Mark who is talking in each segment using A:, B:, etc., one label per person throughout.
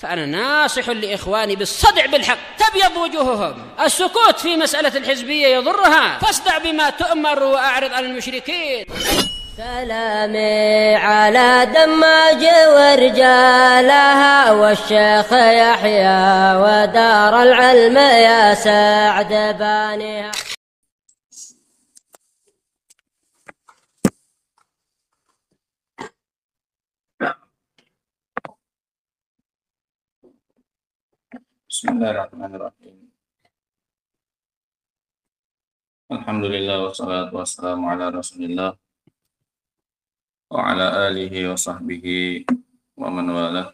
A: فأنا ناصح لإخواني بالصدع بالحق تبيض وجوههم. السكوت في مسألة الحزبية يضرها، فاصدع بما تؤمر وأعرض عن المشركين.
B: سلامي على دماج ورجالها والشيخ يحيى ودار العلم يا سعد بانيها.
C: Bismillahirrahmanirrahim. Alhamdulillah wassalatu wassalamu ala Rasulillah wa ala alihi wa sahbihi wa man wala.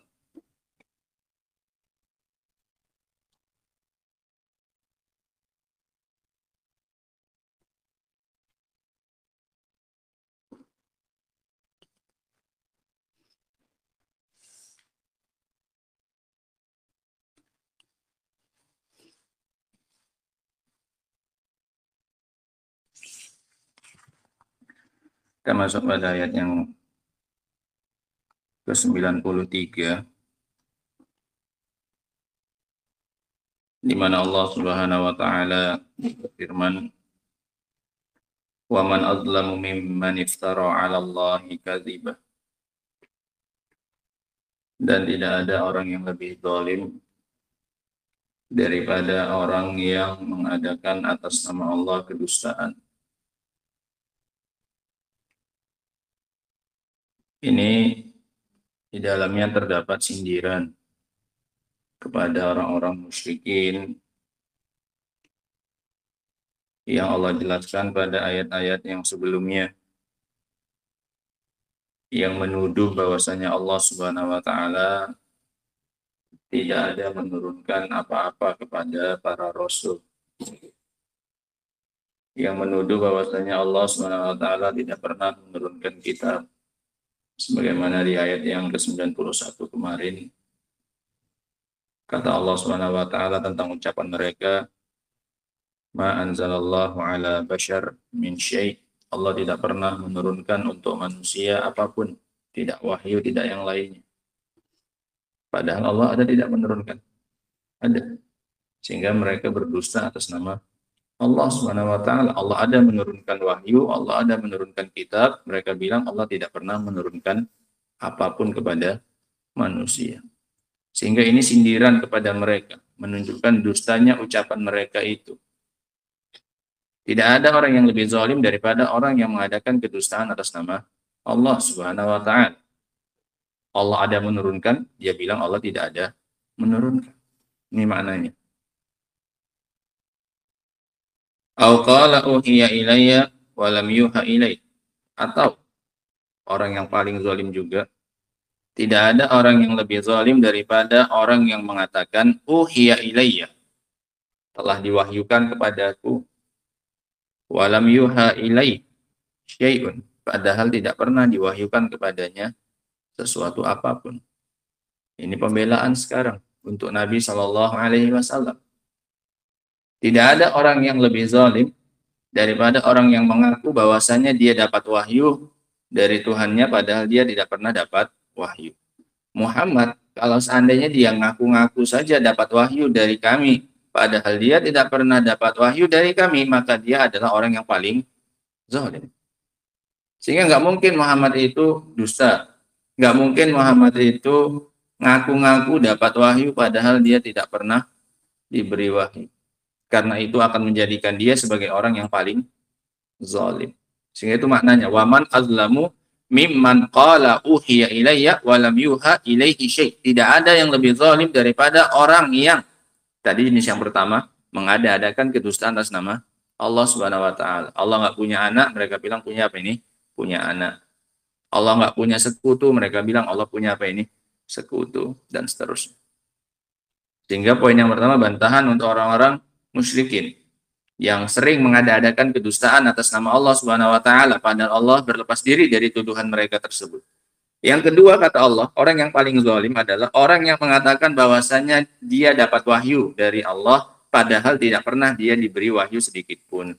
C: Kita masuk pada ayat yang ke-93 di mana Allah Subhanahu wa taala berfirman, "Wa man adlamu mimman iftara 'ala Allahi kadziba." Dan tidak ada orang yang lebih zalim daripada orang yang mengadakan atas nama Allah kedustaan. Ini di dalamnya terdapat sindiran kepada orang-orang musyrikin yang Allah jelaskan pada ayat-ayat yang sebelumnya, yang menuduh bahwasanya Allah Subhanahu wa taala tidak ada menurunkan apa-apa kepada para rasul, yang menuduh bahwasanya Allah Subhanahu wa taala tidak pernah menurunkan kitab. Sebagaimana di ayat yang ke-91 kemarin, kata Allah Subhanahu wa taala tentang ucapan mereka, "Ma anzalallahu ala bashar min syai'." Allah tidak pernah menurunkan untuk manusia apapun, tidak wahyu, tidak yang lainnya. Padahal Allah ada tidak menurunkan? Ada. Sehingga mereka berdusta atas nama Allah Subhanahu wa taala. Allah ada menurunkan wahyu, Allah ada menurunkan kitab, mereka bilang Allah tidak pernah menurunkan apapun kepada manusia. Sehingga ini sindiran kepada mereka, menunjukkan dustanya ucapan mereka itu. Tidak ada orang yang lebih zalim daripada orang yang mengadakan kedustaan atas nama Allah Subhanahu wa taala. Allah ada menurunkan, dia bilang Allah tidak ada menurunkan. Ini maknanya. Au qala uhiya ilayya wa lam yuha ilai. Atau orang yang paling zalim juga, tidak ada orang yang lebih zalim daripada orang yang mengatakan uhiya ilayya, telah diwahyukan kepadaku, wa lam yuha ilai syai'un, padahal tidak pernah diwahyukan kepadanya sesuatu apapun. Ini pembelaan sekarang untuk Nabi sallallahu alaihi wasallam. Tidak ada orang yang lebih zalim daripada orang yang mengaku bahwasanya dia dapat wahyu dari Tuhannya padahal dia tidak pernah dapat wahyu. Muhammad, kalau seandainya dia ngaku-ngaku saja dapat wahyu dari kami padahal dia tidak pernah dapat wahyu dari kami, maka dia adalah orang yang paling zalim. Sehingga nggak mungkin Muhammad itu dusta. Nggak mungkin Muhammad itu ngaku-ngaku dapat wahyu padahal dia tidak pernah diberi wahyu. Karena itu akan menjadikan dia sebagai orang yang paling zalim. Sehingga itu maknanya, waman azlamu mimman qala uhiya ilayya wa lam yuha ilaihi syai'. Tidak ada yang lebih zalim daripada orang yang tadi jenis yang pertama mengada-adakan kedustaan atas nama Allah Subhanahu wa taala. Allah nggak punya anak, mereka bilang punya apa ini? Punya anak. Allah nggak punya sekutu, mereka bilang Allah punya apa ini? Sekutu, dan seterusnya. Sehingga poin yang pertama bantahan untuk orang-orang musyrikin yang sering mengada-adakan kedustaan atas nama Allah Subhanahu wa taala padahal Allah berlepas diri dari tuduhan mereka tersebut. Yang kedua, kata Allah, orang yang paling zalim adalah orang yang mengatakan bahwasanya dia dapat wahyu dari Allah padahal tidak pernah dia diberi wahyu sedikit pun.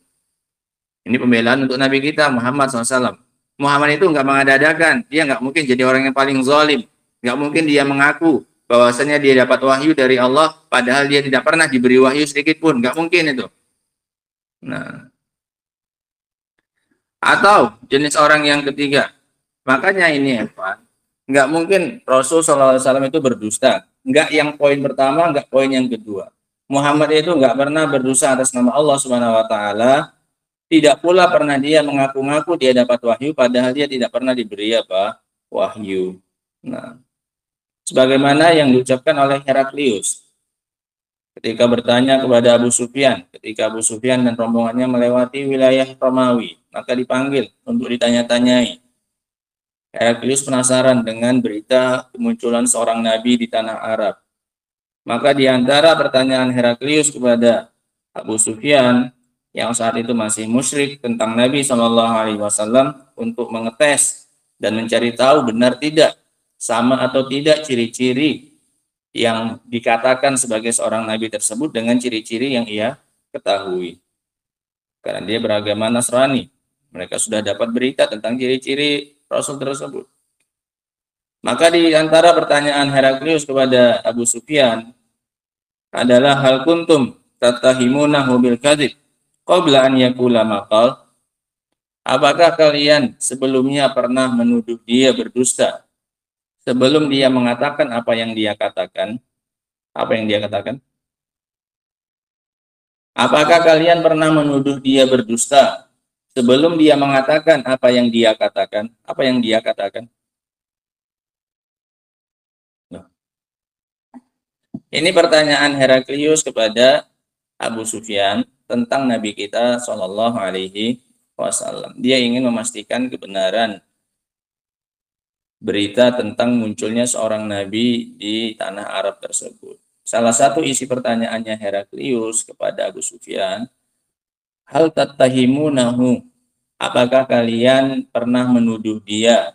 C: Ini pembelaan untuk Nabi kita Muhammad SAW. Muhammad itu nggak mengada-adakan, dia nggak mungkin jadi orang yang paling zalim, nggak mungkin dia mengaku bahwasanya dia dapat wahyu dari Allah padahal dia tidak pernah diberi wahyu sedikit pun, nggak mungkin itu. Nah, atau jenis orang yang ketiga, makanya ini ya Pak, nggak mungkin Rasul SAW itu berdusta, nggak yang poin pertama, nggak poin yang kedua. Muhammad itu nggak pernah berdusta atas nama Allah Subhanahu Wa Taala, tidak pula pernah dia mengaku-ngaku dia dapat wahyu padahal dia tidak pernah diberi apa wahyu. Nah, sebagaimana yang diucapkan oleh Heraklius ketika bertanya kepada Abu Sufyan, ketika Abu Sufyan dan rombongannya melewati wilayah Romawi, maka dipanggil untuk ditanya-tanyai. Heraklius penasaran dengan berita kemunculan seorang nabi di tanah Arab. Maka di antara pertanyaan Heraklius kepada Abu Sufyan yang saat itu masih musyrik tentang Nabi Shallallahu Alaihi Wasallam untuk mengetes dan mencari tahu benar tidak sama atau tidak ciri-ciri yang dikatakan sebagai seorang nabi tersebut dengan ciri-ciri yang ia ketahui. Karena dia beragama Nasrani, mereka sudah dapat berita tentang ciri-ciri Rasul tersebut. Maka di antara pertanyaan Heraklius kepada Abu Sufyan adalah hal kuntum tattahimunahu bil kadzib qabla an yaqula maqal. Apakah kalian sebelumnya pernah menuduh dia berdusta sebelum dia mengatakan apa yang dia katakan? Apa yang dia katakan? Apakah kalian pernah menuduh dia berdusta sebelum dia mengatakan apa yang dia katakan? Apa yang dia katakan? Ini pertanyaan Heraklius kepada Abu Sufyan tentang Nabi kita Shallallahu Alaihi Wasallam. Dia ingin memastikan kebenaran berita tentang munculnya seorang Nabi di tanah Arab tersebut. Salah satu isi pertanyaannya Heraklius kepada Abu Sufyan, hal tattahimunahu, apakah kalian pernah menuduh dia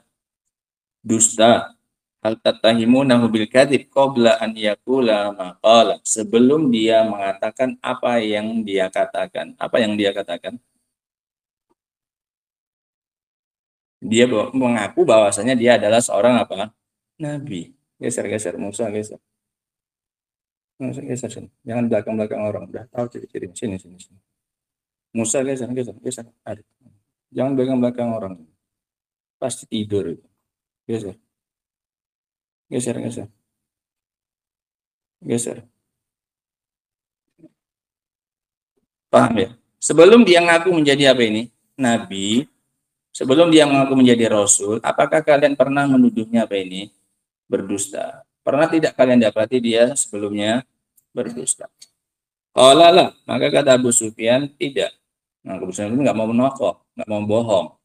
C: dusta? Hal tattahimunahu bil kadzib qabla an yaqula ma qala, sebelum dia mengatakan apa yang dia katakan. Apa yang dia katakan? Dia mengaku bahwasanya dia adalah seorang apa? Nabi. Geser Musa, geser. Musa geser sini. Jangan belakang-belakang orang. Udah tahu ciri-ciri. Sini. Musa geser. Adik. Jangan belakang-belakang orang. Pasti tidur itu. Geser. Paham ya? Sebelum dia ngaku menjadi apa ini? Nabi. Sebelum dia mengaku menjadi Rasul, apakah kalian pernah menuduhnya apa ini? Berdusta. Pernah tidak kalian dapati dia sebelumnya berdusta? Qala la, maka kata Abu Sufyan tidak. Nah, Abu Sufyan itu nggak mau menokok, nggak mau bohong.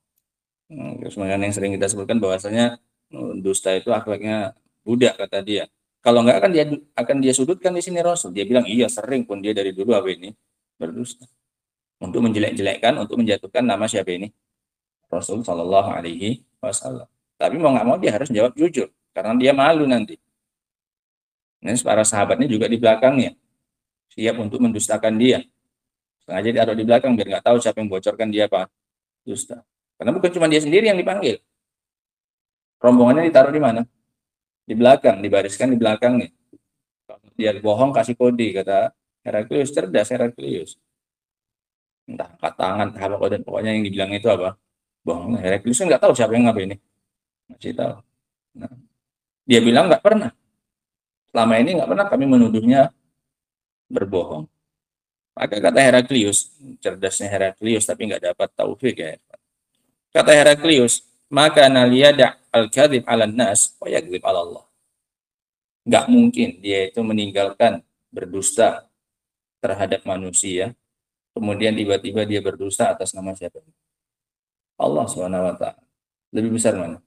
C: Sebenarnya yang sering kita sebutkan bahwasanya dusta itu akhlaknya budak kata dia. Kalau enggak akan dia sudutkan di sini Rasul. Dia bilang iya sering pun dia dari dulu apa ini berdusta. Untuk menjelek-jelekkan, untuk menjatuhkan nama siapa ini? Rasul Shallallahu Alaihi Wasallam. Tapi mau nggak mau dia harus jawab jujur karena dia malu nanti. Ini para sahabatnya juga di belakangnya siap untuk mendustakan dia. Sengaja ditaruh di belakang biar nggak tahu siapa yang bocorkan dia apa dusta. Karena bukan cuma dia sendiri yang dipanggil. Rombongannya ditaruh di mana? Di belakang, dibariskan di belakangnya. Kalau dia bohong kasih kode, kata Heraklius, cerdas Heraklius. Entah angkat tangan, apa dan pokoknya yang dibilang itu apa? Bohong. Heraklius nggak tahu siapa yang ngapain ini. Masih tahu. Nah, dia bilang nggak pernah. Selama ini nggak pernah kami menuduhnya berbohong. Maka kata Heraklius, cerdasnya Heraklius tapi nggak dapat taufik ya. Kata Heraklius, maka naliyada al-kadzib 'alan nas wa yakdzib 'ala Allah. Nggak mungkin dia itu meninggalkan berdusta terhadap manusia, kemudian tiba-tiba dia berdusta atas nama siapa? Allah Subhanahu wa taala. Lebih besar mana?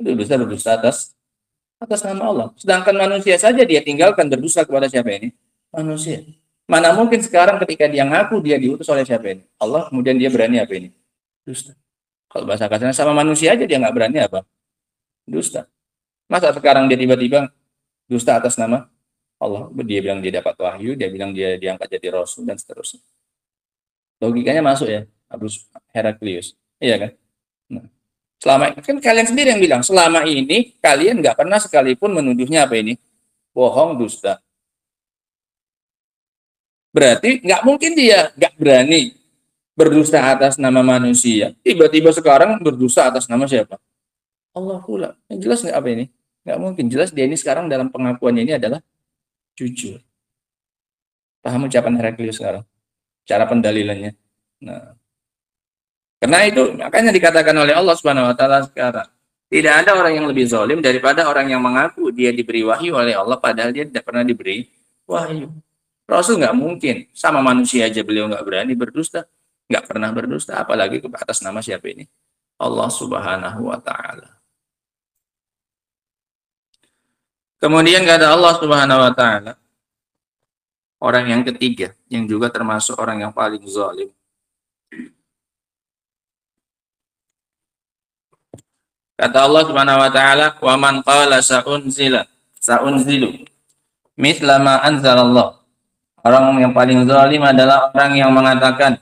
C: Lebih besar berdusta atas nama Allah. Sedangkan manusia saja dia tinggalkan berdusta kepada siapa ini? Manusia. Mana mungkin sekarang ketika dia ngaku dia diutus oleh siapa ini? Allah, kemudian dia berani apa ini? Dusta. Kalau bahasa kasarnya sama manusia aja dia nggak berani apa? Dusta. Masa sekarang dia tiba-tiba dusta atas nama Allah? Dia bilang dia dapat wahyu, dia bilang dia diangkat jadi Rasul dan seterusnya. Logikanya masuk ya, Abu Heraklius. Iya kan? Nah, Selama ini kan kalian sendiri yang bilang, selama ini kalian nggak pernah sekalipun menuduhnya apa ini? Bohong, dusta. Berarti nggak mungkin dia nggak berani berdusta atas nama manusia. Tiba-tiba sekarang berdusta atas nama siapa? Allah pula. Yang jelas nggak apa ini? Nggak mungkin. Jelas dia ini sekarang dalam pengakuannya ini adalah jujur. Paham ucapan Heraklius sekarang? Cara pendalilannya. Nah, karena itu makanya dikatakan oleh Allah Subhanahu wa taala sekarang, tidak ada orang yang lebih zalim daripada orang yang mengaku dia diberi wahyu oleh Allah padahal dia tidak pernah diberi wahyu. Rasul nggak mungkin, sama manusia aja beliau nggak berani berdusta, nggak pernah berdusta, apalagi atas nama siapa ini? Allah Subhanahu wa taala. Kemudian kata Allah Subhanahu wa taala, orang yang ketiga yang juga termasuk orang yang paling zalim. Kata Allah Subhanahu wa taala, "Wa man qala sa'unzilu mithla ma anzalallah." Orang yang paling zalim adalah orang yang mengatakan,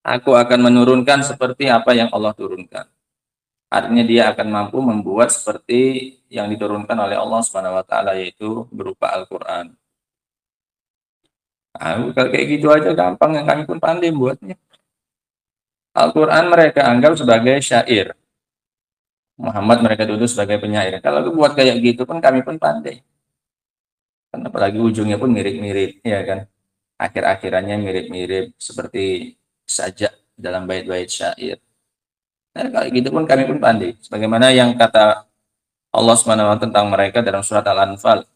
C: "Aku akan menurunkan seperti apa yang Allah turunkan." Artinya dia akan mampu membuat seperti yang diturunkan oleh Allah Subhanahu wa taala, yaitu berupa Al-Qur'an. Kalau kayak gitu aja gampang, yang kami pun pandai buatnya. Al-Qur'an mereka anggap sebagai syair. Muhammad mereka tuduh sebagai penyair. Kalau buat kayak gitu pun kami pun pandai. Karena apalagi ujungnya pun mirip-mirip, ya kan? Akhir-akhirannya mirip-mirip seperti sajak dalam bait-bait syair. Nah, kalau gitu pun kami pun pandai. Sebagaimana yang kata Allah SWT tentang mereka dalam surat Al-Anfal.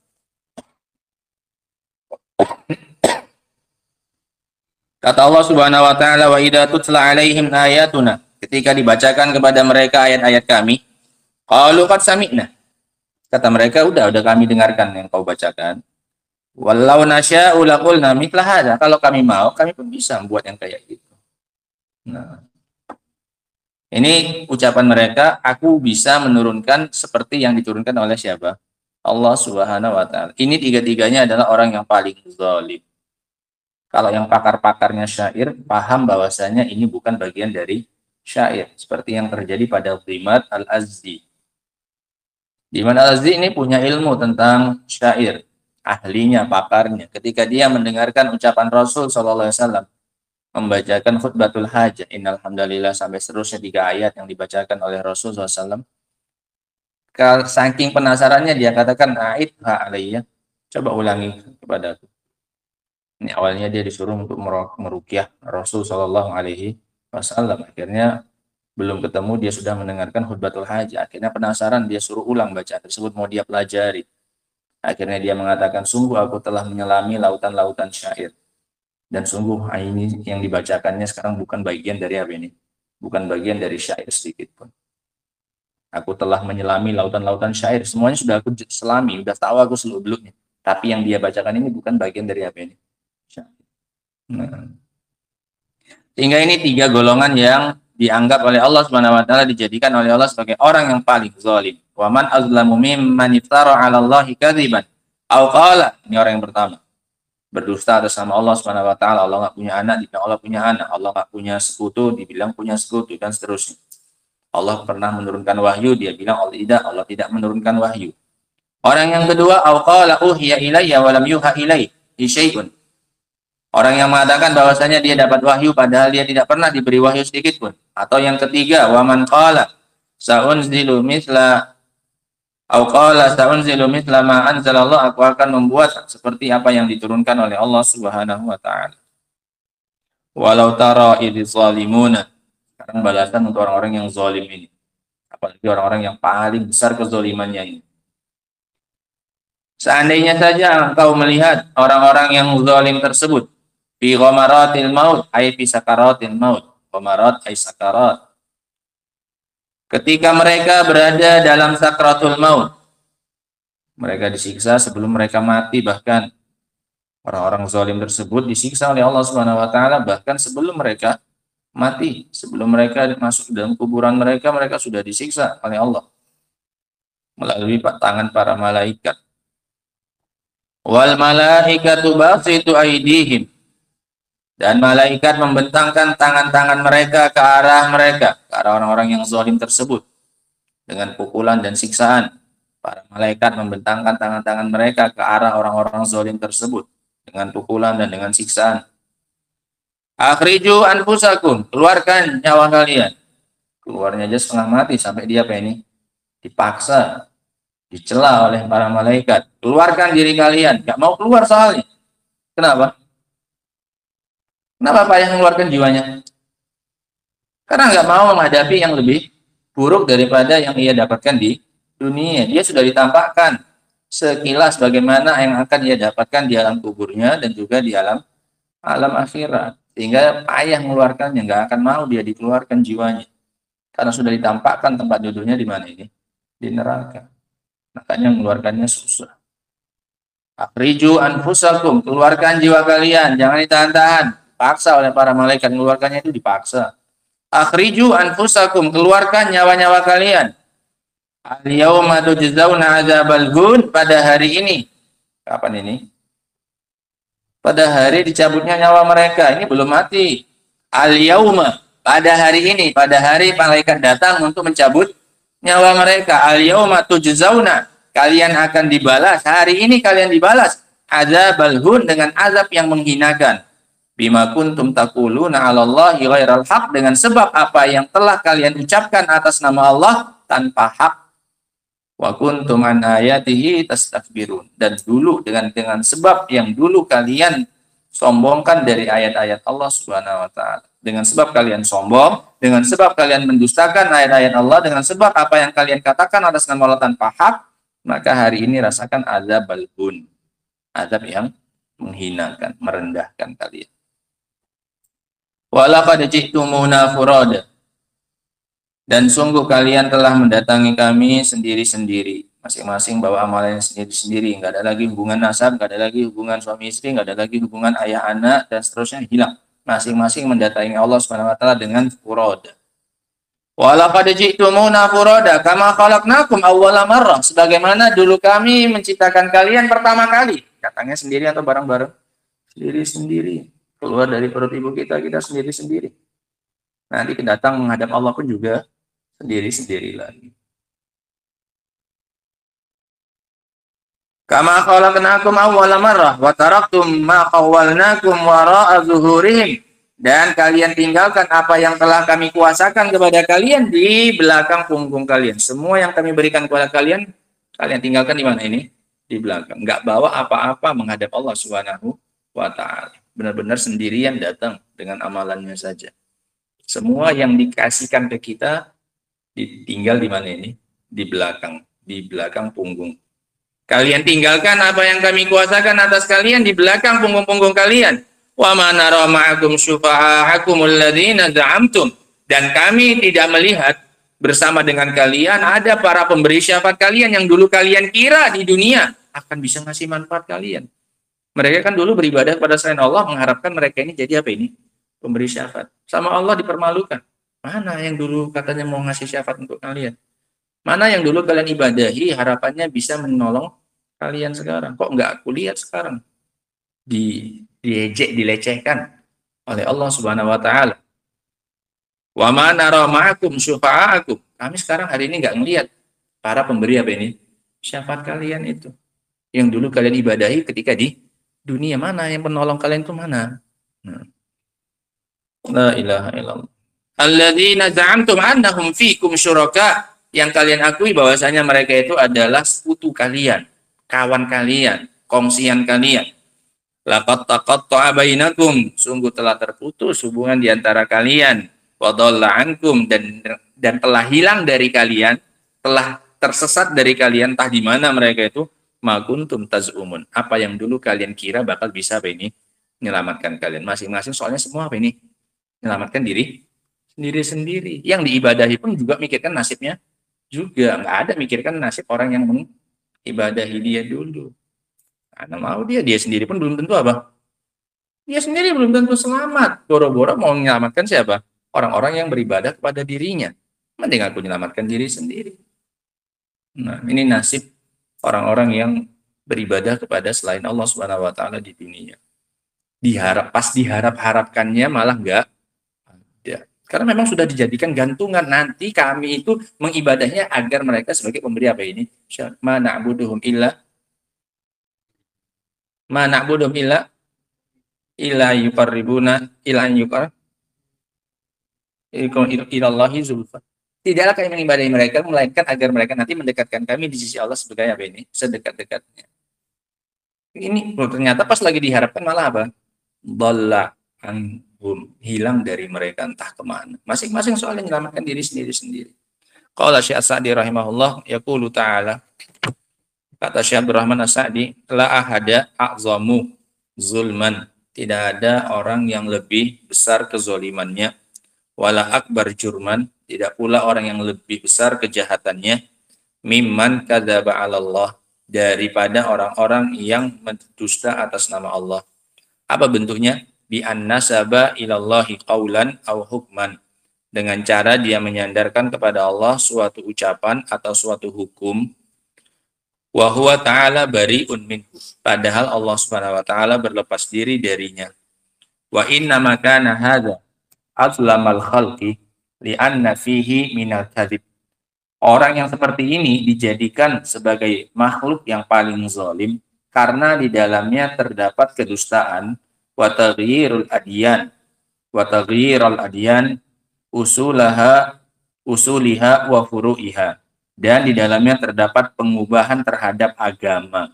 C: Kata Allah Subhanahu wa taala, "Wa idza tutla 'alaihim ayatuna." Ketika dibacakan kepada mereka ayat-ayat kami, qalu qad sami'na. Kata mereka, udah kami dengarkan yang kau bacakan. Wallau nasya'u laqulna mithla hadza. Kalau kami mau, kami pun bisa membuat yang kayak gitu. Nah, ini ucapan mereka, aku bisa menurunkan seperti yang diturunkan oleh siapa? Allah Subhanahu wa taala. Ini tiga-tiganya adalah orang yang paling zalim. Kalau yang pakar-pakarnya syair paham bahwasanya ini bukan bagian dari syair, seperti yang terjadi pada Dhimad Al-Azdi. Dhimad Al-Azdi ini punya ilmu tentang syair, ahlinya, pakarnya. Ketika dia mendengarkan ucapan Rasul SAW membacakan khutbatul hajah, innal hamdalillah sampai seterusnya 3 ayat yang dibacakan oleh Rasul SAW, saking penasarannya dia katakan, "A'idha alayya." Coba ulangi kepada aku. Ini awalnya dia disuruh untuk meruqyah Rasul Shallallahu Alaihi Wasallam. Akhirnya belum ketemu, dia sudah mendengarkan khutbatul hajah. Akhirnya penasaran, dia suruh ulang bacaan tersebut, mau dia pelajari. Akhirnya dia mengatakan, sungguh aku telah menyelami lautan-lautan syair. Dan sungguh ini yang dibacakannya sekarang bukan bagian dari apa ini? Bukan bagian dari syair sedikit pun. Aku telah menyelami lautan-lautan syair. Semuanya sudah aku selami, sudah tahu aku seluk-beluknya. Tapi yang dia bacakan ini bukan bagian dari apa ini? Nah. Sehingga ini 3 golongan yang dianggap oleh Allah Subhanahu wa taala, dijadikan oleh Allah sebagai orang yang paling zalim. Wa man azlamu mimman iftara 'ala Allahi kadziban aw qala, ini orang yang pertama. Berdusta atas nama Allah Subhanahu wa taala, Allah enggak punya anak, dibilang Allah punya anak, Allah enggak punya sekutu, dibilang punya sekutu, dan seterusnya. Allah pernah menurunkan wahyu, dia bilang Allah tidak menurunkan wahyu. Orang yang kedua, aw qala uhiya ilayya wa lam yuha ilaihi syai'un. Orang yang mengatakan bahwasanya dia dapat wahyu padahal dia tidak pernah diberi wahyu sedikit pun. Atau yang ketiga, wa man qala sa'unzilu mithla au qala sa'unzilu mithla ma anzalallah, aku akan membuat seperti apa yang diturunkan oleh Allah Subhanahu wa taala. Walau tara idz zalimuna. Sekarang balasan untuk orang-orang yang zalim ini. Apalagi orang-orang yang paling besar kezalimannya ini. Seandainya saja engkau melihat orang-orang yang zalim tersebut fi ghamaratil maut, ay fi sakaratil maut. Ghamarat ay sakarat. Ketika mereka berada dalam sakratul maut, mereka disiksa sebelum mereka mati, bahkan orang-orang zalim tersebut disiksa oleh Allah Subhanahu wa taala bahkan sebelum mereka mati, sebelum mereka masuk dalam kuburan mereka sudah disiksa oleh Allah melalui tangan para malaikat. Wal malaikatu basitu aydihim, dan malaikat membentangkan tangan-tangan mereka ke arah orang-orang yang zalim tersebut. dengan pukulan dan siksaan. Para malaikat membentangkan tangan-tangan mereka ke arah orang-orang zalim tersebut dengan pukulan dan dengan siksaan. Akhriju anfusakum, keluarkan nyawa kalian. Keluarnya aja setengah mati sampai dia dipaksa, dicela oleh para malaikat. Keluarkan diri kalian, nggak mau keluar soalnya. Kenapa? Kenapa payah mengeluarkan jiwanya? Karena nggak mau menghadapi yang lebih buruk daripada yang ia dapatkan di dunia. Dia sudah ditampakkan sekilas bagaimana yang akan ia dapatkan di alam kuburnya dan juga di alam akhirat. Sehingga payah mengeluarkannya, nggak akan mau dia dikeluarkan jiwanya. Karena sudah ditampakkan tempat duduknya di mana ini? Di neraka. Makanya mengeluarkannya susah. Akhriju anfusakum, keluarkan jiwa kalian, jangan ditahan-tahan. Paksa oleh para malaikat, mengeluarkannya itu dipaksa. Akhriju anfusakum, keluarkan nyawa-nyawa kalian. Al-yawma tujzauna adzabal hun, pada hari ini. Kapan ini? Pada hari dicabutnya nyawa mereka. Ini belum mati. Al-yawma, pada hari ini, pada hari malaikat datang untuk mencabut nyawa mereka. Al-yawma tujzauna, kalian akan dibalas. Hari ini kalian dibalas. Adzabal hun, dengan azab yang menghinakan. Bima kuntum taquluna 'alallahi ghairal haq, dengan sebab apa yang telah kalian ucapkan atas nama Allah tanpa hak. Wa kuntum an ayatihi tastakbirun, dan dulu dengan sebab yang dulu kalian sombongkan dari ayat-ayat Allah Subhanahu wa taala. Dengan sebab kalian sombong, dengan sebab kalian mendustakan ayat-ayat Allah, dengan sebab apa yang kalian katakan atas nama Allah tanpa hak, maka hari ini rasakan azabal hun, azab yang menghinakan, merendahkan kalian. Walaqad ji'tumuna furada, dan sungguh kalian telah mendatangi kami sendiri-sendiri, masing-masing bawa amalannya sendiri-sendiri, nggak ada lagi hubungan nasab, nggak ada lagi hubungan suami istri, nggak ada lagi hubungan ayah anak, dan seterusnya hilang. Masing-masing mendatangi Allah Subhanahu wa taala dengan furada. Walaqad ji'tumuna furada kama khalaqnakum awwala marrah, sebagaimana dulu kami menciptakan kalian pertama kali. Datangnya sendiri atau bareng-bareng? Sendiri-sendiri. Keluar dari perut ibu kita sendiri-sendiri. Nanti datang menghadap Allah pun juga sendiri-sendiri lagi. Kama khalaqnakum awwala marrah wa taraktum ma khawwalnakum wara'a zuhurihim, dan kalian tinggalkan apa yang telah kami kuasakan kepada kalian di belakang punggung kalian. Semua yang kami berikan kepada kalian, kalian tinggalkan di mana ini? Di belakang. Enggak bawa apa-apa menghadap Allah Subhanahu wa taala. Benar-benar sendirian datang dengan amalannya saja. Semua yang dikasihkan ke kita ditinggal di mana ini? Di belakang punggung. Kalian tinggalkan apa yang kami kuasakan atas kalian di belakang punggung-punggung kalian. Wa ma nara ma'akum syufa'akumul ladzina za'amtum, dan kami tidak melihat bersama dengan kalian ada para pemberi syafaat kalian yang dulu kalian kira di dunia akan bisa ngasih manfaat kalian. Mereka kan dulu beribadah kepada selain Allah, mengharapkan mereka ini jadi apa ini? Pemberi syafaat. Sama Allah dipermalukan. Mana yang dulu katanya mau ngasih syafaat untuk kalian? Mana yang dulu kalian ibadahi, harapannya bisa menolong kalian sekarang? Kok nggak aku lihat sekarang? Dilecehkan oleh Allah Subhanahu wa taala. Wa ma nara ma'akum syufa'akum. Kami sekarang hari ini nggak ngelihat para pemberi apa ini? Syafaat kalian itu. Yang dulu kalian ibadahi ketika di dunia, mana yang penolong kalian itu mana? La ilaha illallah. Alladzina za'amtum annahum fikum syuraka, yang kalian akui bahwasanya mereka itu adalah sekutu kalian, kawan kalian, kongsian kalian. Laqad taqatta'a bainakum, sungguh telah terputus hubungan di antara kalian. Wa dhalla ankum, dan telah hilang dari kalian, telah tersesat dari kalian, entah di mana mereka itu. Ma kuntum taz'umun, apa yang dulu kalian kira bakal bisa apa ini menyelamatkan kalian. Masing-masing soalnya semua apa ini menyelamatkan diri sendiri-sendiri. Yang diibadahi pun juga mikirkan nasibnya juga, nggak ada mikirkan nasib orang yang mengibadahi dia dulu. Karena mau dia sendiri pun belum tentu apa? Dia sendiri belum tentu selamat. Boro-boro mau menyelamatkan siapa? Orang-orang yang beribadah kepada dirinya. Mending aku menyelamatkan diri sendiri. Nah, ini nasib orang-orang yang beribadah kepada selain Allah Subhanahu wa taala di dunia. Diharapkannya malah enggak ada. Karena memang sudah dijadikan gantungan. Nanti kami itu mengibadahnya agar mereka sebagai pemberi apa ini? Ma na'buduhum illa yuqarribuna ila an ilallahi zulfa. Tidaklah kami mengibadahi mereka melainkan agar mereka nanti mendekatkan kami di sisi Allah sebagai apa ini? Sedekat-dekatnya. Ini ternyata pas lagi diharapkan malah apa? Dhalla anhum, hilang dari mereka entah kemana. Masing-masing soalnya menyelamatkan diri sendiri-sendiri. Qala Syekh As-Sa'di rahimahullah, yaqulu ta'ala, kata Syekh Abdurrahman As-Sa'di, la ahada a'zamu zulman, tidak ada orang yang lebih besar kezolimannya, wala akbar jurman, tidak pula orang yang lebih besar kejahatannya, mimman kadzaba 'ala Allah, daripada orang-orang yang mendusta atas nama Allah. Apa bentuknya? Bi annasaba ilallahi qaulan aw hukman, dengan cara dia menyandarkan kepada Allah suatu ucapan atau suatu hukum, wa huwa ta'ala bari'un minhu, padahal Allah Subhanahu wa taala berlepas diri darinya. Wa inna ma kana hadza azlamal khalqi li'anna fihi minal kadhib. Orang yang seperti ini dijadikan sebagai makhluk yang paling zalim karena di dalamnya terdapat kedustaan, wa taghyirul adyan usuliha wa furu'iha, dan di dalamnya terdapat pengubahan terhadap agama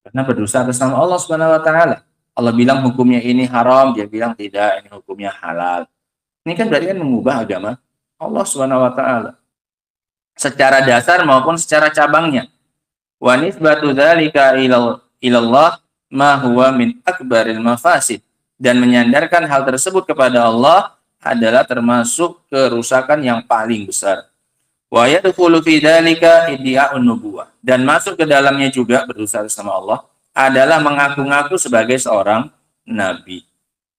C: karena berdosa atas nama Allah Subhanahu wa taala. Allah bilang hukumnya ini haram, dia bilang tidak, ini hukumnya halal. Ini kan berarti kan mengubah agama Allah Subhanahu wa taala secara dasar maupun secara cabangnya. Wa nisbatu dzalika ilallah ma huwa min akbaril mafasid, dan menyandarkan hal tersebut kepada Allah adalah termasuk kerusakan yang paling besar. Wa yadkhulu fi dzalika iddia'un nubuwah, dan masuk ke dalamnya juga berdosa sama Allah adalah mengaku-ngaku sebagai seorang nabi.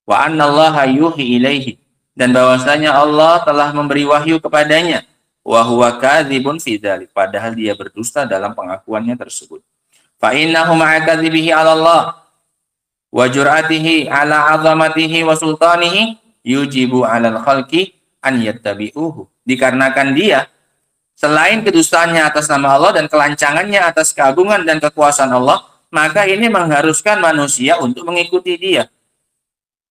C: Wa annallaha yuhi ilaihi, dan bahwasanya Allah telah memberi wahyu kepadanya. Wa huwa kadzibun fi dzalik, padahal dia berdusta dalam pengakuannya tersebut. Fa innahu ma'a kadzibihi 'ala Allah wa jur'atihi 'ala 'azamatihi wa sultanihi yujibu 'alal khalqi an yattabi'uhu. Dikarenakan dia selain kedustaannya atas nama Allah dan kelancangannya atas keagungan dan kekuasaan Allah, maka ini mengharuskan manusia untuk mengikuti dia.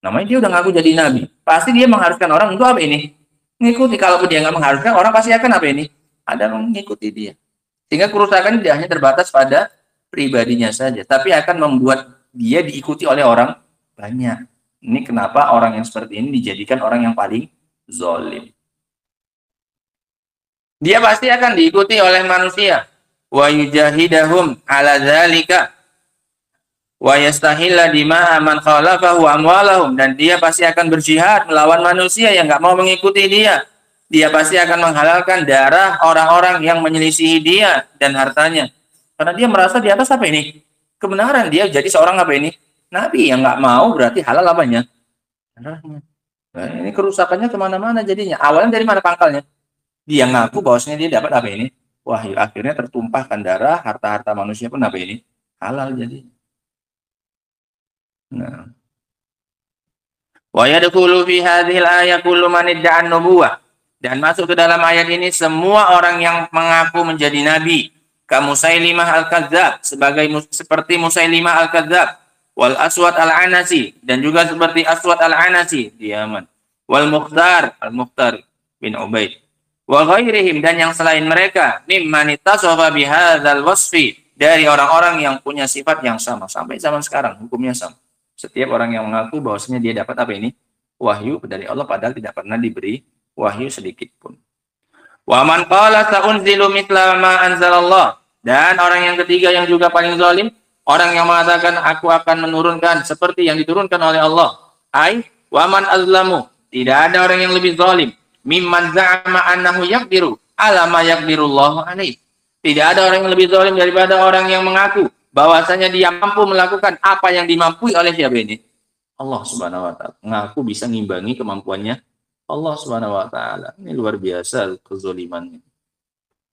C: Namanya dia udah ngaku jadi nabi, pasti dia mengharuskan orang untuk apa ini? Mengikuti. Kalau dia nggak mengharuskan, orang pasti akan apa ini? Ada mengikuti dia. Sehingga kerusakan tidak hanya terbatas pada pribadinya saja, tapi akan membuat dia diikuti oleh orang banyak. Ini kenapa orang yang seperti ini dijadikan orang yang paling zalim. Dia pasti akan diikuti oleh manusia. Wa yujahidahum ala dzalika wa yastahilla dima'a man khalafahu amwalahum, dan dia pasti akan berjihad melawan manusia yang nggak mau mengikuti dia. Dia pasti akan menghalalkan darah orang-orang yang menyelisihi dia dan hartanya. Karena dia merasa di atas apa ini? Kebenaran. Dia jadi seorang apa ini? Nabi yang nggak mau berarti halal apanya? Darahnya. Nah, ini kerusakannya kemana-mana jadinya. Awalnya dari mana pangkalnya? Dia ngaku bahwasanya dia dapat apa ini? Wahyu. Akhirnya tertumpahkan darah, harta-harta manusia pun apa ini? Halal jadi. Nah. Wa yadkhulu fi hadhil ayat kullu man idda'an nubuwah, dan masuk ke dalam ayat ini semua orang yang mengaku menjadi nabi, ka Musailimah al-Kadzdzab, seperti Musailimah al-Kadzdzab, wal Aswad al-Anasi, dan juga seperti Aswad al-Anasi di Yaman, wal Mukhtar bin Ubaid, wa ghairihim, dan yang selain mereka, mimman ittasafa bihadzal wasfi, dari orang-orang yang punya sifat yang sama sampai zaman sekarang hukumnya sama. Setiap orang yang mengaku bahwasanya dia dapat apa ini? Wahyu dari Allah, padahal tidak pernah diberi wahyu sedikit pun. Wa man qala sa'unzilu mithla ma anzalallah, dan orang yang ketiga yang juga paling zalim, orang yang mengatakan aku akan menurunkan seperti yang diturunkan oleh Allah. Ai wa man azlamu, tidak ada orang yang lebih zalim, mimman za'ama annahu yaqdiru ala ma yaqdirullahu alaihi. Tidak ada orang yang lebih zalim daripada orang yang mengaku bahwasanya dia mampu melakukan apa yang dimampui oleh siapa ini? Allah Subhanahu wa taala. Ngaku bisa ngimbangi kemampuannya Allah Subhanahu wa taala. Ini luar biasa kezalimannya.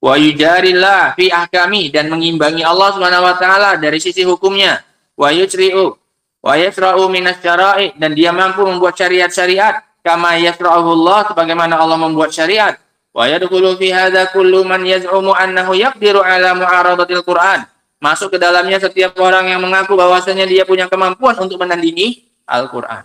C: Wa yujarillah fi ahkami, dan mengimbangi Allah Subhanahu wa taala dari sisi hukumnya. Wa yusri'u wa yasra'u minas syara'i, dan dia mampu membuat syariat-syariat. kama yasra'uhu Allah, sebagaimana Allah membuat syariat. Wa yadkhulu fi hadza kullu man yaz'umu annahu yaqdiru ala mu'aradatil Qur'an. Masuk ke dalamnya setiap orang yang mengaku bahwasanya dia punya kemampuan untuk menandingi Al-Qur'an.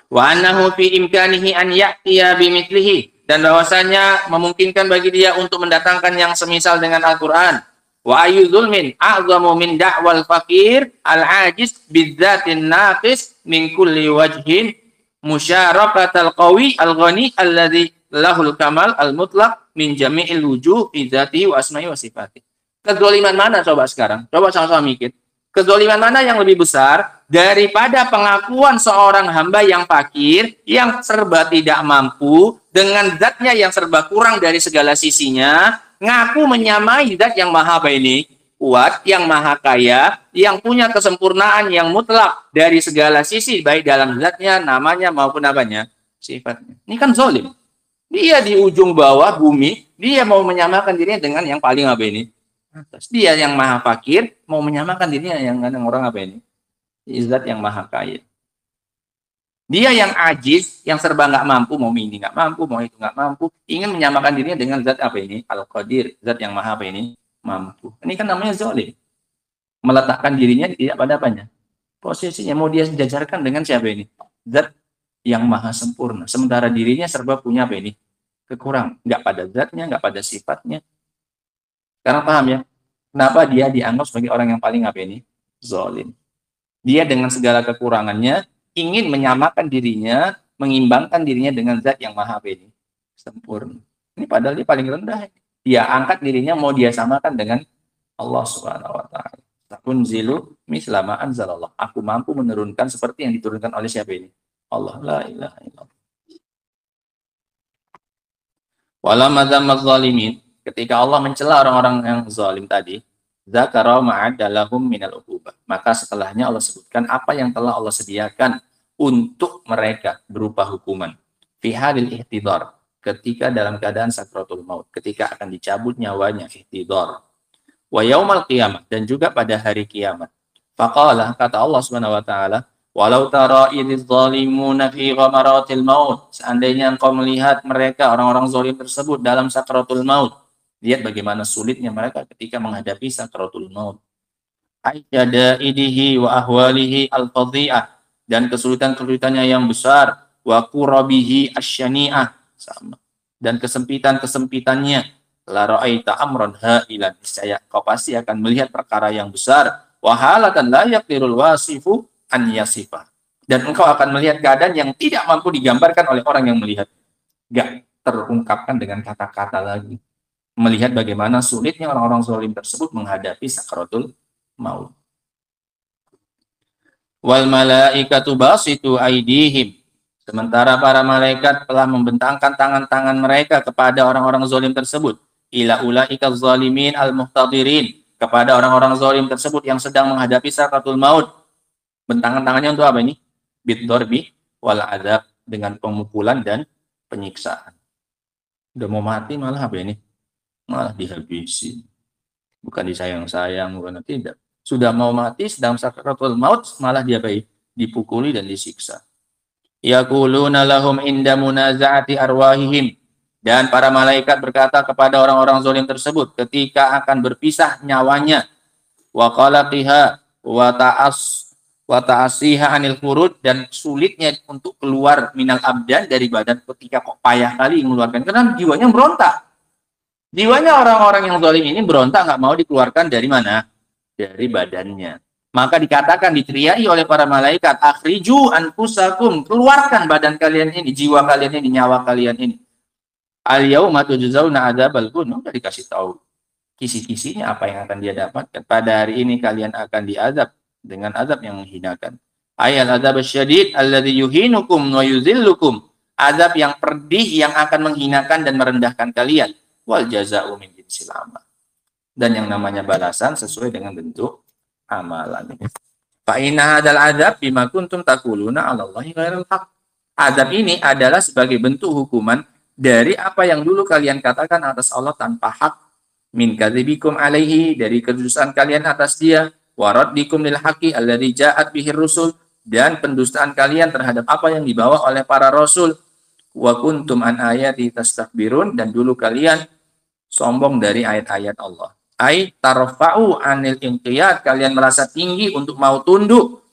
C: Wa annahu fi imkanihi an ya'tiya bimithlihi, dan bahwasanya memungkinkan bagi dia untuk mendatangkan yang semisal dengan Al-Qur'an. Wa ayu zulmin a'zamu min da'wal faqir al-ajiz bizzatin naqis min kulli wajhin musyarakatal qawi al-ghani alladhi lahul kamal al-mutlaq min jami'il wujuh fi dzatihi wa asma'i wa sifatihi. Kezaliman mana coba sekarang? Coba sama-sama mikir. Kezaliman mana yang lebih besar daripada pengakuan seorang hamba yang fakir, yang serba tidak mampu, dengan zatnya yang serba kurang dari segala sisinya, ngaku menyamai zat yang maha kuat, yang maha kaya, yang punya kesempurnaan yang mutlak dari segala sisi, baik dalam zatnya, namanya, maupun apanya, sifatnya. Ini kan zalim. Dia di ujung bawah bumi, dia mau menyamakan dirinya dengan yang paling atas. Dia yang maha fakir mau menyamakan dirinya yang orang zat yang maha kaya. Dia yang ajiz, yang serba nggak mampu, mau ini nggak mampu, mau itu nggak mampu, ingin menyamakan dirinya dengan zat Al-Qadir, zat yang maha mampu. Ini kan namanya zalim. Meletakkan dirinya tidak pada apanya? Posisinya mau dia sejajarkan dengan siapa ini? Zat yang maha sempurna. Sementara dirinya serba punya kekurangan. Nggak pada zatnya, nggak pada sifatnya. Sekarang paham ya? Kenapa dia dianggap sebagai orang yang paling zalim? Dia dengan segala kekurangannya ingin menyamakan dirinya, mengimbangkan dirinya dengan zat yang maha sempurna. Ini padahal dia paling rendah. Dia angkat dirinya mau dia samakan dengan Allah Subhanahu wa taala. Takunzilu misla ma anzalallah. Aku mampu menurunkan seperti yang diturunkan oleh siapa ini? Allah. La ilaha illallah. Wala madzamaz zalimin. Ketika Allah mencela orang-orang yang zalim tadi, zakara ma'adalahum minal uqubah. Maka setelahnya Allah sebutkan apa yang telah Allah sediakan untuk mereka berupa hukuman. Fi halil ihtidar, ketika dalam keadaan sakratul maut, ketika akan dicabut nyawanya, ihtidar. Wa yaumal qiyamah, dan juga pada hari kiamat. Faqala, kata Allah Subhanahu wa taala, walau tara idz zalimuna fi ghamaratil maut, seandainya engkau melihat mereka orang-orang zalim tersebut dalam sakratul maut. Lihat bagaimana sulitnya mereka ketika menghadapi sakratul maut. Aijadaidihi wa ahwalihi al-fadhi'ah, dan kesulitan-kesulitannya yang besar, wa qurabihi asyani'ah, sama, dan kesempitan-kesempitannya, la ra'aita amran ha'ilan, niscaya kau pasti akan melihat perkara yang besar, wa halatan la yaqdirul wasifu an yasifah, dan engkau akan melihat keadaan yang tidak mampu digambarkan oleh orang yang melihat. Gak terungkapkan dengan kata-kata lagi. Melihat bagaimana sulitnya orang-orang zalim tersebut menghadapi sakratul maut. Wal malaikatu basitu aidihim, sementara para malaikat telah membentangkan tangan-tangan mereka kepada orang-orang zalim tersebut. Ila ulaika zalimin al-muhtadirin, kepada orang-orang zalim tersebut yang sedang menghadapi sakratul maut. Bentangan tangannya untuk apa ini? Bid-darbi wal adab, dengan pemukulan dan penyiksaan. Udah mau mati malah apa ini? Malah dihabisi. Bukan disayang-sayang, bukan tidak. Sudah mau mati, sedang sakratul maut, malah dia dipukuli dan disiksa. Yaquluna lahum inda munaza'ati arwahihim, dan para malaikat berkata kepada orang-orang zalim tersebut ketika akan berpisah nyawanya, wa qalaqiha wa ta'asiha anil khurud, dan sulitnya untuk keluar minal abdan, dari badan, ketika kok payah kali mengeluarkan, karena jiwanya berontak. Jiwanya orang-orang yang zalim ini berontak, nggak mau dikeluarkan dari mana? Dari badannya. Maka dikatakan, diteriaki oleh para malaikat, akhriju anfusakum, keluarkan badan kalian ini, jiwa kalian ini, nyawa kalian ini. Al-yauma tujzauna adzabal hun, udah dikasih tahu kisi-kisinya apa yang akan dia dapatkan. Pada hari ini kalian akan diazab dengan azab yang menghinakan. Ayal azab syadid alladzi yuhinukum wa yuzillukum, azab yang pedih yang akan menghinakan dan merendahkan kalian. Wal jazaa'u min jinsil amal, dan yang namanya balasan sesuai dengan bentuk amalan. Fa inna hadzal adzab bima kuntum taquluna 'ala Allahi ghairal haq. Azab ini adalah sebagai bentuk hukuman dari apa yang dulu kalian katakan atas Allah tanpa hak, min kadzibikum alaihi, dari kedudukan kalian atas dia, wa raddikum lil haqqi alladzi ja'at bihi rusul, dan pendustaan kalian terhadap apa yang dibawa oleh para rasul. Wa kuntum an ayati tastakbirun, dan dulu kalian sombong dari ayat-ayat Allah. Ai tarfa'u anil inqiyad, kalian merasa tinggi untuk mau tunduk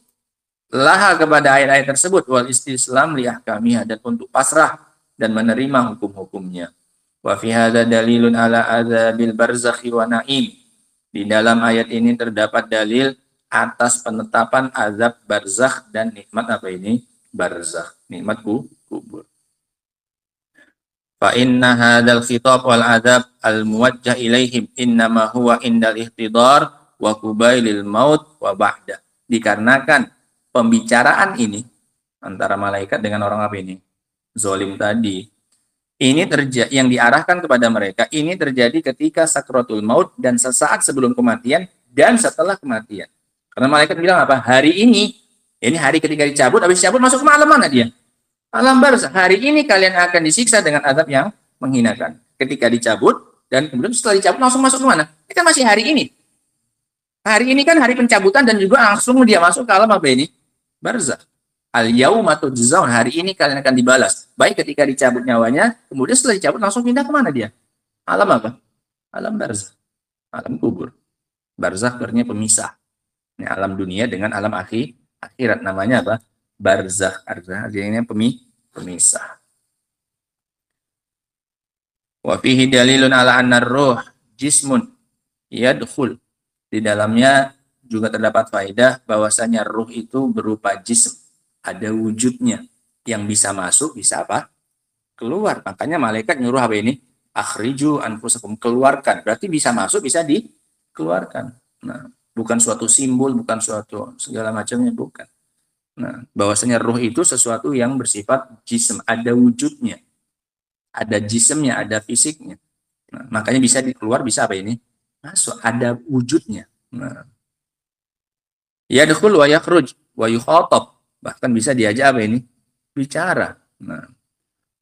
C: laha kepada ayat-ayat tersebut, wal istislam li ahkamiha, dan untuk pasrah dan menerima hukum-hukumnya. Wa fi hadza dalilun ala adzabil barzakhi wa na'im. Di dalam ayat ini terdapat dalil atas penetapan azab barzakh dan nikmat apa ini? Barzakh, nikmat kubur. Fa inna hadzal khitab wal adab al muwajjah ilaihim innama huwa indal ihtidar wa qubailil maut wa ba'da. Dikarenakan pembicaraan ini antara malaikat dengan orang apa ini? Zalim tadi. Ini terjadi, yang diarahkan kepada mereka ini terjadi ketika sakratul maut dan sesaat sebelum kematian dan setelah kematian. Karena malaikat bilang apa? Hari ini hari ketika dicabut, habis dicabut masuk ke alam mana dia? Alam barzakh. Hari ini kalian akan disiksa dengan azab yang menghinakan. Ketika dicabut, dan kemudian setelah dicabut langsung masuk ke mana? Ini kan masih hari ini. Hari ini kan hari pencabutan dan juga langsung dia masuk ke alam apa ini? Barzakh. Al-yauma tujzaun, hari ini kalian akan dibalas. Baik ketika dicabut nyawanya, kemudian setelah dicabut langsung pindah ke mana dia? Alam apa? Alam barzakh. Alam kubur. Barzakh artinya pemisah. Ini alam dunia dengan alam akhirat, namanya apa? Barzakh, artinya pemisah. Wa fihi dalilun ala anna ruh jismun yadkhul. Di dalamnya juga terdapat faedah bahwasanya ruh itu berupa jism, ada wujudnya, yang bisa masuk, bisa apa? Keluar. Makanya malaikat nyuruh apa ini? Akhriju anfusakum, keluarkan. Berarti bisa masuk, bisa dikeluarkan. Nah, bukan suatu simbol, bukan suatu segala macamnya, bukan. Nah, bahwasanya ruh itu sesuatu yang bersifat jism, ada wujudnya, ada jismnya, ada fisiknya. Nah, makanya bisa dikeluar, bisa apa ini? Masuk, ada wujudnya. Nah, yadkhul wa yakhruj wa yukhatab, bahkan bisa diajak apa ini? Bicara. Nah,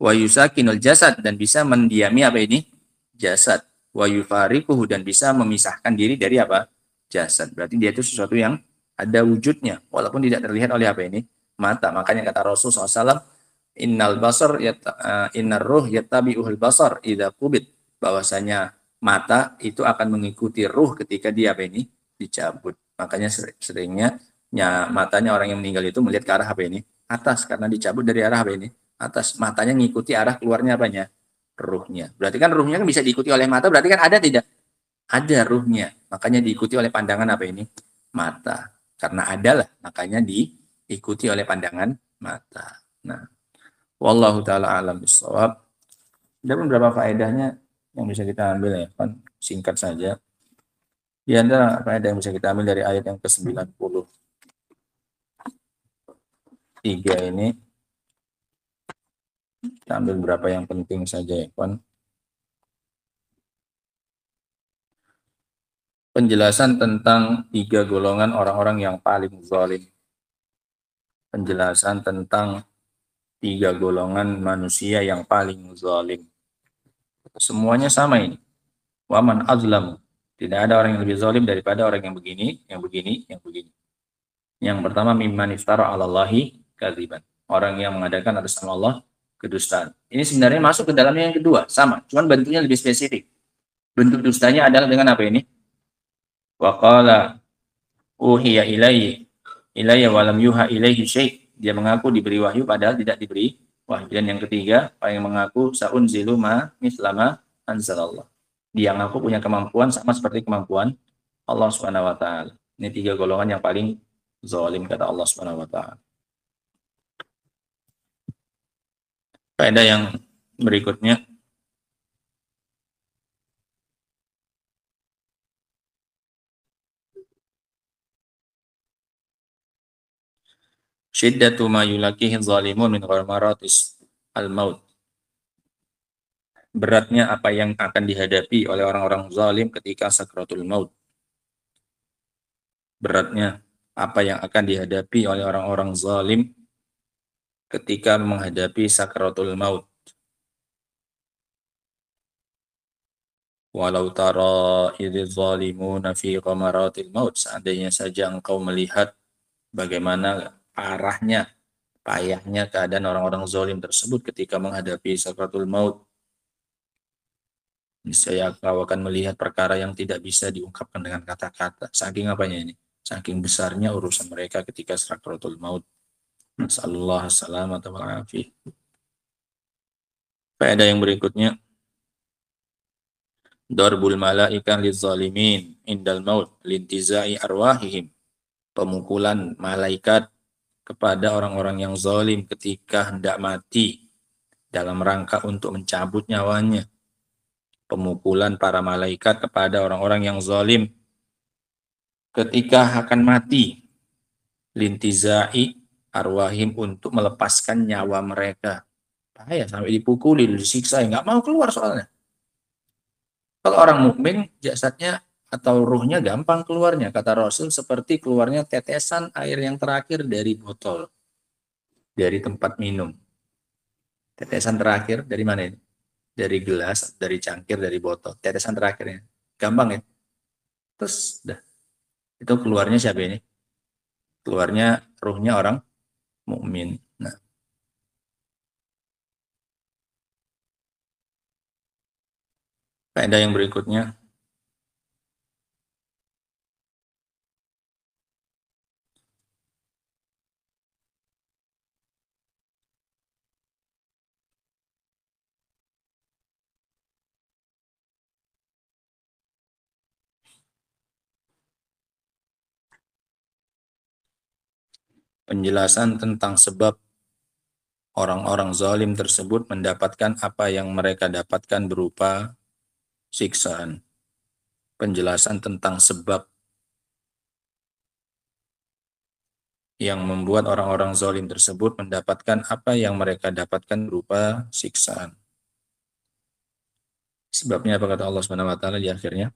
C: wa yusakinul jasad, dan bisa mendiami apa ini? Jasad. Wa yufariquhu, dan bisa memisahkan diri dari apa? Jasad. Berarti dia itu sesuatu yang ada wujudnya, walaupun tidak terlihat oleh apa ini? Mata. Makanya kata Rasulullah SAW, innal basar innar ruh yattabi'uhul basar idza qubid, bahwasanya mata itu akan mengikuti ruh ketika dia apa ini? Dicabut. Makanya seringnya matanya orang yang meninggal itu melihat ke arah apa ini? Atas, karena dicabut dari arah apa ini? Atas. Matanya mengikuti arah keluarnya apanya? Ruhnya. Berarti kan ruhnya kan bisa diikuti oleh mata, berarti kan ada tidak? Ada ruhnya. Makanya diikuti oleh pandangan apa ini? Mata. Karena adalah, makanya diikuti oleh pandangan mata. Nah, wallahu ta'ala alam bisawab. Ada beberapa faedahnya yang bisa kita ambil ya, kan singkat saja. Di antara faedah yang bisa kita ambil dari ayat yang ke-93 ini, kita ambil beberapa yang penting saja ya, kan. Penjelasan tentang 3 golongan orang-orang yang paling zalim. Penjelasan tentang 3 golongan manusia yang paling zalim. Semuanya sama ini. Waman azlam. Tidak ada orang yang lebih zalim daripada orang yang begini, yang begini, yang begini. Yang pertama, mimman iftara 'alallahi kadziban. Orang yang mengadakan atas nama Allah kedustaan. Ini sebenarnya masuk ke dalamnya yang kedua, sama, cuman bentuknya lebih spesifik. Bentuk dustanya adalah dengan apa ini? Wa qala uhiya ilayya wa lam yuha ilaihi syai'. Dia mengaku diberi wahyu padahal tidak diberi wahyu. Dan yang ketiga, orang yang mengaku saunzilu ma mislama anzalallah. Dia mengaku punya kemampuan sama seperti kemampuan Allah Subhanahu wa taala. Ini 3 golongan yang paling zalim kata Allah Subhanahu wa taala. Faedah yang berikutnya, syiddatu ma yulakihi zalimun min ghamaratis al-maut. Beratnya apa yang akan dihadapi oleh orang-orang zalim ketika sakratul maut. Beratnya apa yang akan dihadapi oleh orang-orang zalim ketika menghadapi sakratul maut. Walau tara idz zalimuna fi ghamaratil maut, seandainya saja engkau melihat bagaimana parahnya, payahnya keadaan orang-orang zalim tersebut ketika menghadapi sakratul maut. Niscaya kau akan melihat perkara yang tidak bisa diungkapkan dengan kata-kata. Saking apanya ini? Saking besarnya urusan mereka ketika sakratul maut. Nasallallahu salamata wal afiyah. Faedah yang berikutnya, darbul malaika lizzalimin indal maut lintizai arwahihim. Pemukulan malaikat kepada orang-orang yang zalim ketika hendak mati dalam rangka untuk mencabut nyawanya. Pemukulan para malaikat kepada orang-orang yang zalim ketika akan mati, lintizai arwahim, untuk melepaskan nyawa mereka. Bahaya, sampai dipukuli, disiksa, nggak mau keluar soalnya. Kalau orang mukmin jasadnya atau ruhnya gampang keluarnya, kata Rasul, seperti keluarnya tetesan air yang terakhir dari botol, dari tempat minum. Tetesan terakhir dari mana ini? Dari gelas, dari cangkir, dari botol. Tetesan terakhirnya. Gampang ya? Terus dah. Itu keluarnya siapa ini? Keluarnya ruhnya orang mukmin. Nah. Faedah yang berikutnya, penjelasan tentang sebab orang-orang zalim tersebut mendapatkan apa yang mereka dapatkan berupa siksaan. Penjelasan tentang sebab yang membuat orang-orang zalim tersebut mendapatkan apa yang mereka dapatkan berupa siksaan. Sebabnya apa kata Allah Subhanahu wa taala di akhirnya?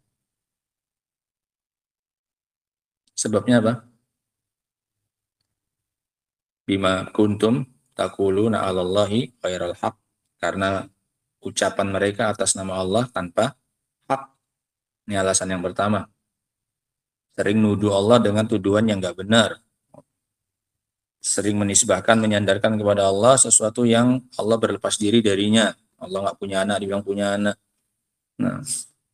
C: Sebabnya apa? Bima kuntum taquluna 'alallahi ghairal haq, karena ucapan mereka atas nama Allah tanpa hak. Ini alasan yang pertama. Sering nuduh Allah dengan tuduhan yang enggak benar. Sering menisbahkan, menyandarkan kepada Allah sesuatu yang Allah berlepas diri darinya. Allah enggak punya anak, dibilang punya anak. Nah,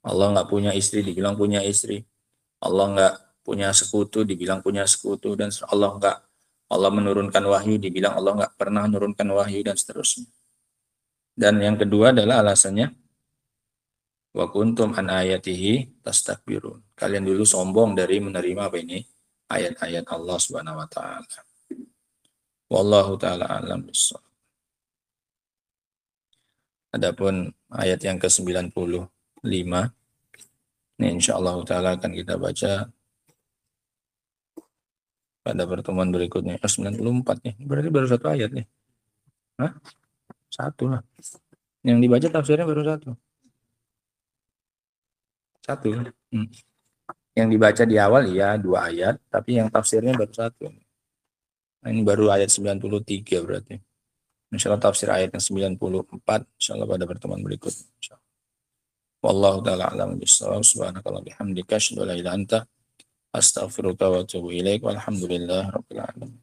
C: Allah enggak punya istri, dibilang punya istri. Allah enggak punya sekutu, dibilang punya sekutu. Dan Allah menurunkan wahyu, dibilang Allah enggak pernah menurunkan wahyu, dan seterusnya. Dan yang kedua adalah alasannya, wa kuntum an ayatihi tastakbirun. Kalian dulu sombong dari menerima apa ini? Ayat-ayat Allah Subhanahu wa taala. Wallahu taala alam bissawab. Adapun ayat yang ke-95, ini insyaallah taala akan kita baca pada pertemuan berikutnya. 94 nih. Berarti baru satu ayat nih. Hah? Satu lah. Yang dibaca tafsirnya baru satu. Satu. Yang dibaca di awal ya 2 ayat, tapi yang tafsirnya baru satu. Nah, ini baru ayat 93 berarti. Insyaallah tafsir ayat yang 94 insyaallah pada pertemuan berikutnya. Wallahu taala a'lam bissawab. Subhanakallahumma bihamdika asyhadu an la ilaha illa anta astaghfiruka wa atubu ilaik. Walhamdulillahirabbil alamin.